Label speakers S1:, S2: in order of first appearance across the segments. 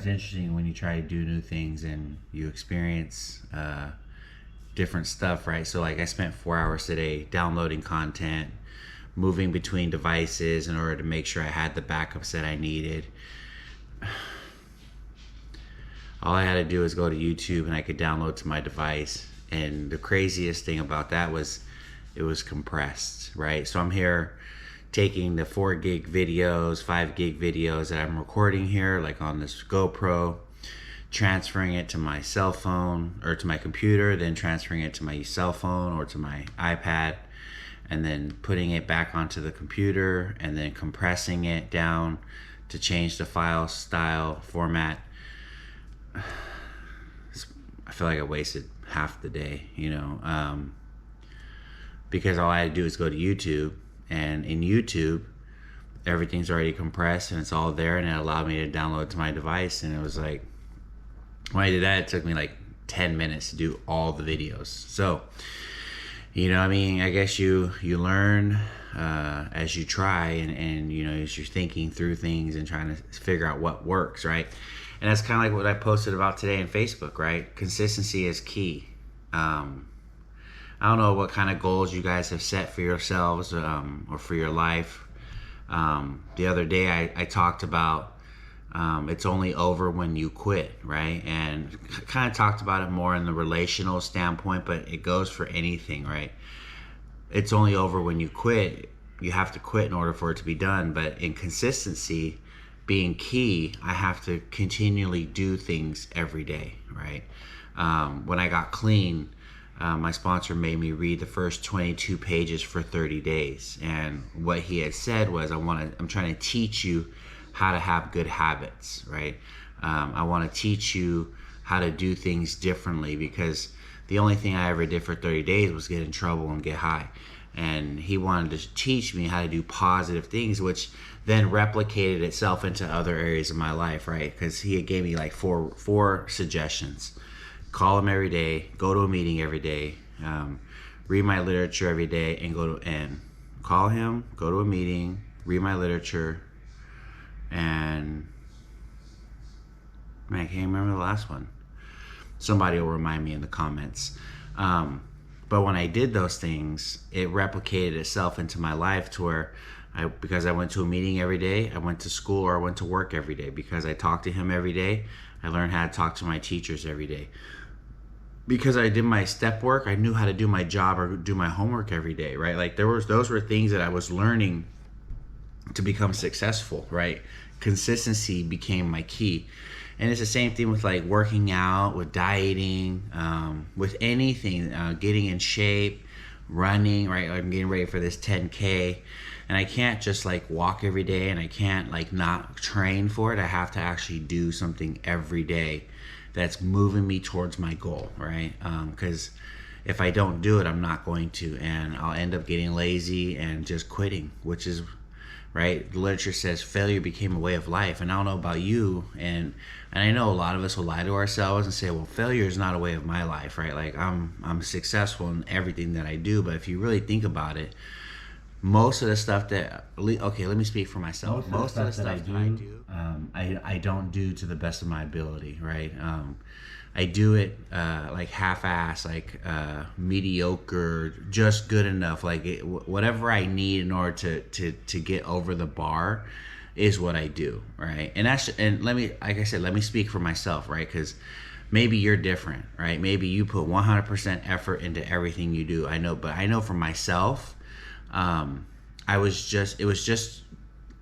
S1: it's interesting when you try to do new things and you experience different stuff, right? So like I spent 4 hours today downloading content, moving between devices in order to make sure I had the backups that I needed. All I had to do was go to YouTube and I could download to my device. And the craziest thing about that was it was compressed, right? So I'm here taking the 4 gig videos, 5 gig videos that I'm recording here, like on this GoPro, transferring it to my cell phone or to my computer, then transferring it to my cell phone or to my iPad, and then putting it back onto the computer and then compressing it down to change the file style format. I feel like I wasted half the day, because all I had to do is go to YouTube, and in YouTube everything's already compressed and it's all there, and it allowed me to download to my device. And it was like, when I did that, it took me like 10 minutes to do all the videos. So I guess you learn as you try, and as you're thinking through things and trying to figure out what works, right? And that's kind of like what I posted about today on Facebook, right? Consistency is key. I don't know what kind of goals you guys have set for yourselves or for your life. The other day I talked about it's only over when you quit, right? And kind of talked about it more in the relational standpoint, but it goes for anything, right? It's only over when you quit. You have to quit in order for it to be done. But in consistency being key, I have to continually do things every day, right? When I got clean, my sponsor made me read the first 22 pages for 30 days. And what he had said was, I'm trying to teach you how to have good habits, right? I want to teach you how to do things differently, because the only thing I ever did for 30 days was get in trouble and get high. And he wanted to teach me how to do positive things, which then replicated itself into other areas of my life, right? Because he gave me like four suggestions. Call him every day, go to a meeting every day, read my literature every day, and call him, go to a meeting, read my literature, and I can't remember the last one. Somebody will remind me in the comments. But when I did those things, it replicated itself into my life to where because I went to a meeting every day, I went to school or I went to work every day. Because I talked to him every day, I learned how to talk to my teachers every day. Because I did my step work, I knew how to do my job or do my homework every day, right? Like those were things that I was learning to become successful, right? Consistency became my key. And it's the same thing with like working out, with dieting, with anything, getting in shape, running, right? I'm getting ready for this 10K, and I can't just like walk every day, and I can't like not train for it. I have to actually do something every day that's moving me towards my goal, right? Because if I don't do it, I'm not going to, and I'll end up getting lazy and just quitting, which is, right? The literature says failure became a way of life. And I don't know about you, and I know a lot of us will lie to ourselves and say, well, failure is not a way of my life, right? Like I'm successful in everything that I do. But if you really think about it, most of the stuff that, okay, let me speak for myself. Most of the stuff that I do, I don't do to the best of my ability, right? I do it like half-ass, like mediocre, just good enough. Like whatever I need in order to get over the bar is what I do, right? And like I said, let me speak for myself, right? Because maybe you're different, right? Maybe you put 100% effort into everything you do. I know, but I know for myself, it was just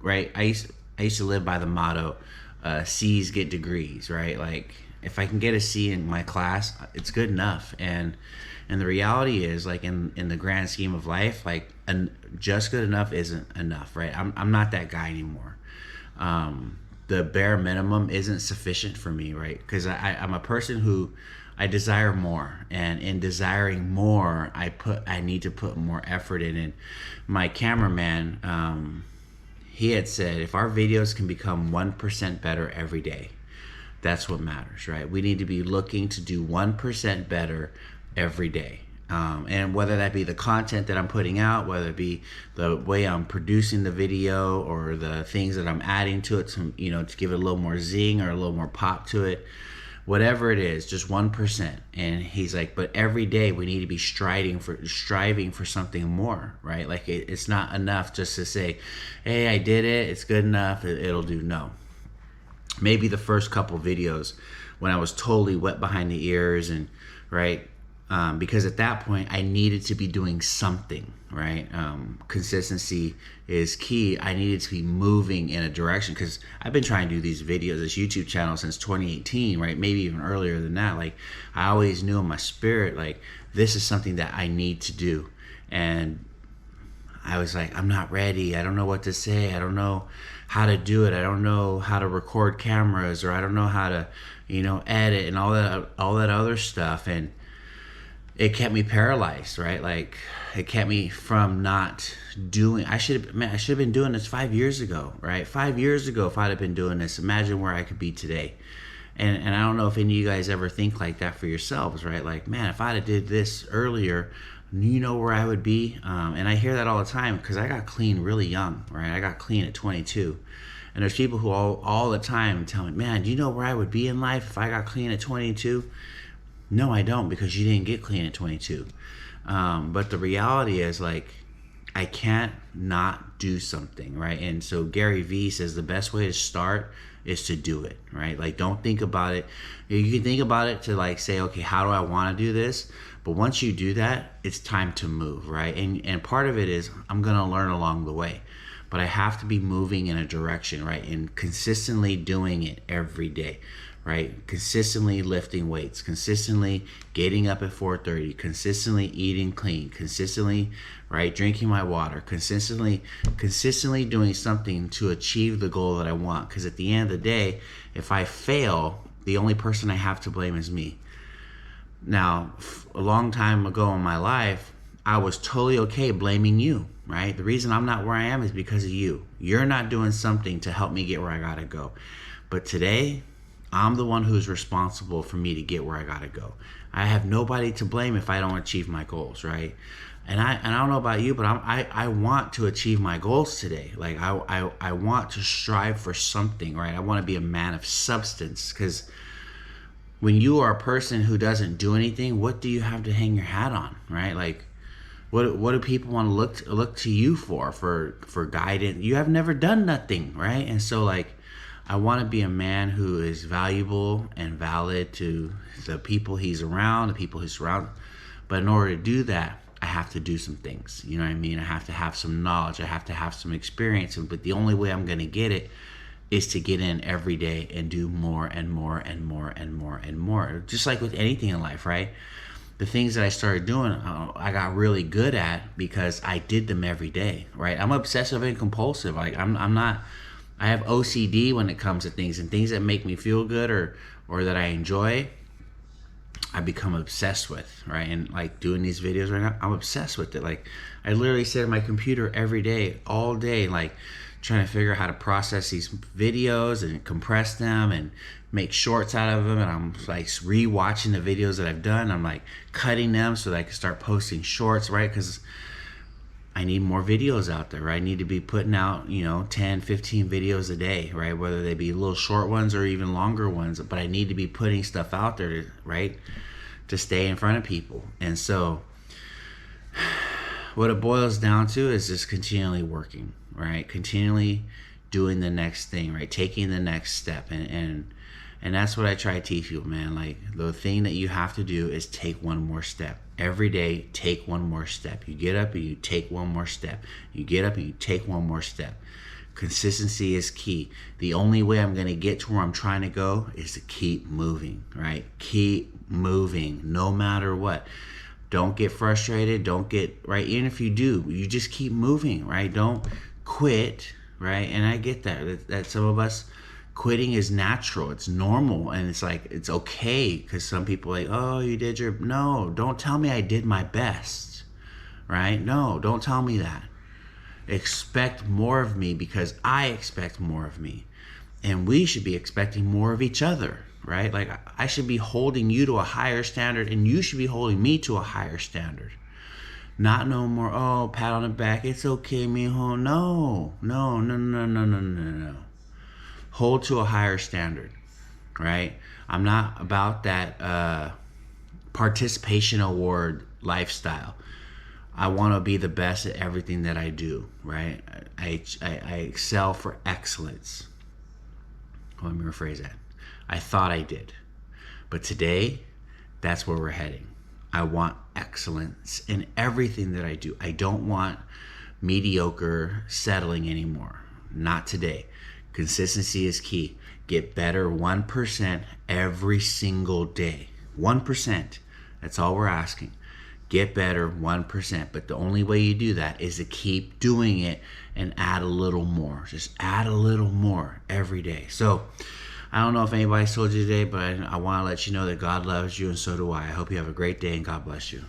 S1: right. I used to live by the motto, C's get degrees, right? Like if I can get a C in my class, it's good enough. And the reality is, like in the grand scheme of life, like just good enough isn't enough, right? I'm not that guy anymore. The bare minimum isn't sufficient for me, right? Because I'm a person who I desire more, and in desiring more, I need to put more effort in it. My cameraman, he had said, if our videos can become 1% better every day, that's what matters, right? We need to be looking to do 1% better every day. And whether that be the content that I'm putting out, whether it be the way I'm producing the video or the things that I'm adding to it to, to give it a little more zing or a little more pop to it, whatever it is, just 1%. And he's like, but every day we need to be striving for something more, right? Like it's not enough just to say, hey, I did it, it's good enough, it'll do. No. Maybe the first couple videos when I was totally wet behind the ears and right. Because at that point I needed to be doing something, right? Consistency is key. I needed to be moving in a direction because I've been trying to do these videos, this YouTube channel since 2018, right? Maybe even earlier than that. Like I always knew in my spirit, like this is something that I need to do. And I was like, I'm not ready. I don't know what to say. I don't know how to do it. I don't know how to record cameras, or I don't know how to, edit and all that other stuff. And it kept me paralyzed, right? Like it kept me from not doing. I should have been doing this 5 years ago, right? 5 years ago, if I'd have been doing this, imagine where I could be today. And I don't know if any of you guys ever think like that for yourselves, right? Like, man, if I'd have did this earlier, where I would be. And I hear that all the time because I got clean really young, right? I got clean at 22. And there's people who all the time tell me, man, do you know where I would be in life if I got clean at 22? No, I don't, because you didn't get clean at 22. But the reality is, like, I can't not do something, right? And so Gary Vee says the best way to start is to do it, right? Like, don't think about it. You can think about it to like say, okay, how do I want to do this? But once you do that, it's time to move, right? And part of it is I'm going to learn along the way. But I have to be moving in a direction, right? And consistently doing it every day. Right? Consistently lifting weights, consistently getting up at 4:30, consistently eating clean, consistently, right, drinking my water, consistently doing something to achieve the goal that I want. Because at the end of the day, if I fail, the only person I have to blame is me. Now, a long time ago in my life, I was totally okay blaming you, right? The reason I'm not where I am is because of you. You're not doing something to help me get where I gotta go. But today, I'm the one who's responsible for me to get where I gotta go. I have nobody to blame if I don't achieve my goals, right? And I don't know about you, but I want to achieve my goals today. Like I want to strive for something, right? I want to be a man of substance, because when you are a person who doesn't do anything, what do you have to hang your hat on, right? Like what do people want to look to you for guidance? You have never done nothing, right? And so like, I want to be a man who is valuable and valid to the people he's around, the people he's surrounded. But in order to do that, I have to do some things. You know what I mean? I have to have some knowledge. I have to have some experience. But the only way I'm going to get it is to get in every day and do more and more and more and more and more. Just like with anything in life, right? The things that I started doing, I got really good at because I did them every day, right? I'm obsessive and compulsive. Like I'm not... I have OCD when it comes to things, and things that make me feel good or that I enjoy, I become obsessed with, right? And like doing these videos right now, I'm obsessed with it. Like I literally sit at my computer every day, all day, like trying to figure out how to process these videos and compress them and make shorts out of them. And I'm like re-watching the videos that I've done. I'm like cutting them so that I can start posting shorts, right? Because I need more videos out there, right? I need to be putting out, 10, 15 videos a day, right? Whether they be little short ones or even longer ones, but I need to be putting stuff out there, right? To stay in front of people. And so what it boils down to is just continually working, right? Continually doing the next thing, right? Taking the next step. And that's what I try to teach people, man. Like the thing that you have to do is take one more step. Every day, take one more step. You get up and you take one more step. You get up and you take one more step. Consistency is key. The only way I'm going to get to where I'm trying to go is to keep moving, right? Keep moving no matter what. Don't get frustrated. Don't get, right? Even if you do, you just keep moving, right? Don't quit, right? And I get that some of us, quitting is natural, it's normal, and it's like it's okay, because some people are like, oh, you did your... No, don't tell me I did my best, right? No, don't tell me that. Expect more of me, because I expect more of me, and we should be expecting more of each other, right? Like I should be holding you to a higher standard, and you should be holding me to a higher standard. Not no more, oh, pat on the back, it's okay, mijo. No, no, no, no, no, no, no, no. Hold to a higher standard, right? I'm not about that participation award lifestyle. I want to be the best at everything that I do, right? I excel for excellence. Let me rephrase that. I thought I did. But today, that's where we're heading. I want excellence in everything that I do. I don't want mediocre settling anymore. Not today. Consistency is key. Get better 1% every single day. 1%. That's all we're asking. Get better 1%. But the only way you do that is to keep doing it and add a little more. Just add a little more every day. So, I don't know if anybody's told you today, but I want to let you know that God loves you, and so do I. I hope you have a great day, and God bless you.